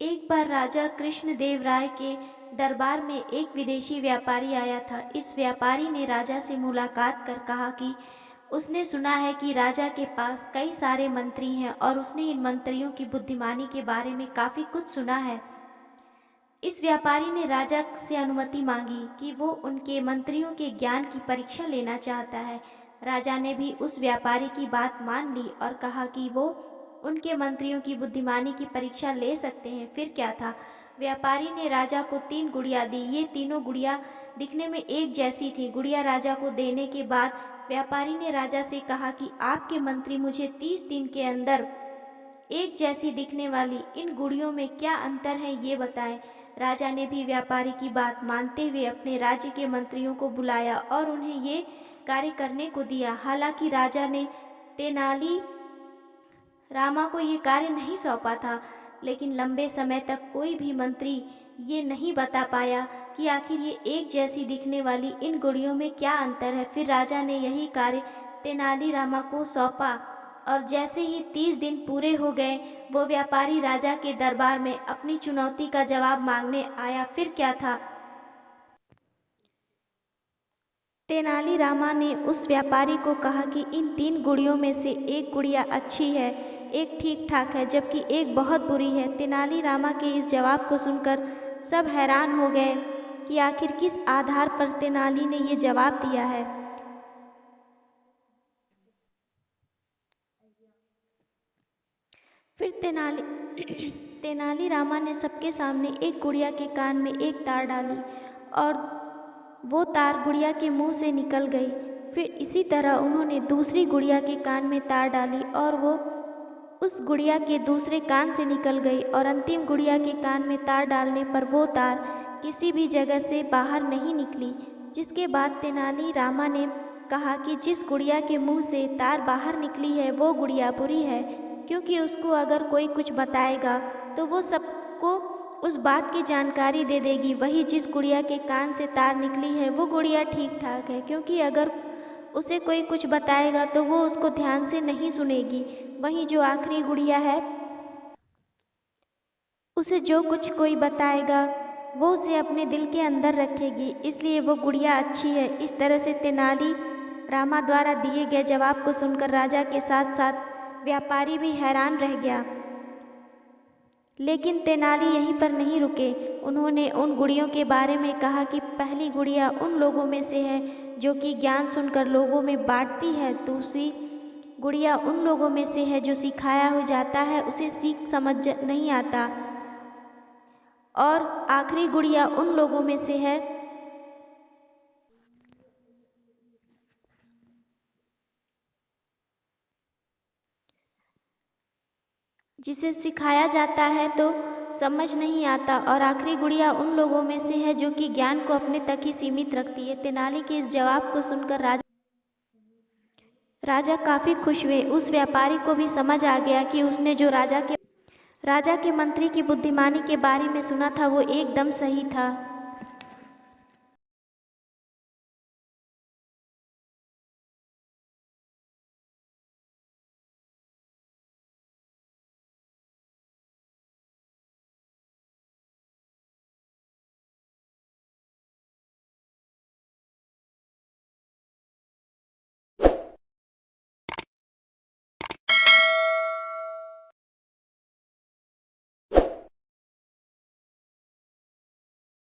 एक बार राजा कृष्णदेव राय के दरबार में एक विदेशी व्यापारी आया था। इस व्यापारी ने राजा से मुलाकात कर कहा कि उसने सुना है कि राजा के पास कई सारे मंत्री हैं और उसने इन मंत्रियों की बुद्धिमानी के बारे में काफी कुछ सुना है। इस व्यापारी ने राजा से अनुमति मांगी कि वो उनके मंत्रियों के ज्ञान की परीक्षा लेना चाहता है। राजा ने भी उस व्यापारी की बात मान ली और कहा कि वो उनके मंत्रियों की बुद्धिमानी की परीक्षा ले सकते हैं। फिर क्या था, व्यापारी ने राजा को 3 गुड़िया दी। ये तीनों गुड़िया दिखने में एक जैसी थी। गुड़िया राजा को देने के बाद व्यापारी ने राजा से कहा कि आपके मंत्री मुझे 30 दिन के अंदर एक जैसी दिखने वाली इन गुड़ियों में क्या अंतर है ये बताएं। राजा ने भी व्यापारी की बात मानते हुए अपने राज्य के मंत्रियों को बुलाया और उन्हें ये कार्य करने को दिया। हालांकि राजा ने तेनाली रामा को ये कार्य नहीं सौंपा था, लेकिन लंबे समय तक कोई भी मंत्री ये नहीं बता पाया कि आखिर ये एक जैसी दिखने वाली इन गुड़ियों में क्या अंतर है। फिर राजा ने यही कार्य तेनाली रामा को सौंपा और जैसे ही 30 दिन पूरे हो गए, वो व्यापारी राजा के दरबार में अपनी चुनौती का जवाब मांगने आया। फिर क्या था, तेनाली रामा ने उस व्यापारी को कहा कि इन 3 गुड़ियों में से एक गुड़िया अच्छी है, एक ठीक ठाक है, जबकि एक बहुत बुरी है। तेनाली रामा के इस जवाब को सुनकर सब हैरान हो गए कि आखिर किस आधार पर तेनाली ने ये जवाब दिया है। फिर तेनाली रामा ने सबके सामने एक गुड़िया के कान में एक तार डाली और वो तार गुड़िया के मुंह से निकल गई। फिर इसी तरह उन्होंने दूसरी गुड़िया के कान में तार डाली और वो उस गुड़िया के दूसरे कान से निकल गई और अंतिम गुड़िया के कान में तार डालने पर वो तार किसी भी जगह से बाहर नहीं निकली। जिसके बाद तेनाली रामा ने कहा कि जिस गुड़िया के मुंह से तार बाहर निकली है वो गुड़िया बुरी है, क्योंकि उसको अगर कोई कुछ बताएगा तो वो सबको उस बात की जानकारी दे देगी। वही जिस गुड़िया के कान से तार निकली है वो गुड़िया ठीक ठाक है, क्योंकि अगर उसे कोई कुछ बताएगा तो वो उसको ध्यान से नहीं सुनेगी। वहीं जो आखिरी गुड़िया है, उसे जो कुछ कोई बताएगा वो उसे अपने दिल के अंदर रखेगी, इसलिए वो गुड़िया अच्छी है। इस तरह से तेनाली रामा द्वारा दिए गए जवाब को सुनकर राजा के साथ साथ व्यापारी भी हैरान रह गया। लेकिन तेनाली यहीं पर नहीं रुके। उन्होंने उन गुड़ियों के बारे में कहा कि पहली गुड़िया उन लोगों में से है जो कि ज्ञान सुनकर लोगों में बांटती है, दूसरी गुड़िया उन लोगों में से है जो सिखाया हो जाता है उसे सीख समझ नहीं आता, और आखिरी गुड़िया उन लोगों में से है जिसे सिखाया जाता है तो समझ नहीं आता, और आखिरी गुड़िया उन लोगों में से है जो कि ज्ञान को अपने तक ही सीमित रखती है। तेनाली के इस जवाब को सुनकर राजा काफी खुश हुए। उस व्यापारी को भी समझ आ गया कि उसने जो राजा के मंत्री की बुद्धिमानी के बारे में सुना था वो एकदम सही था।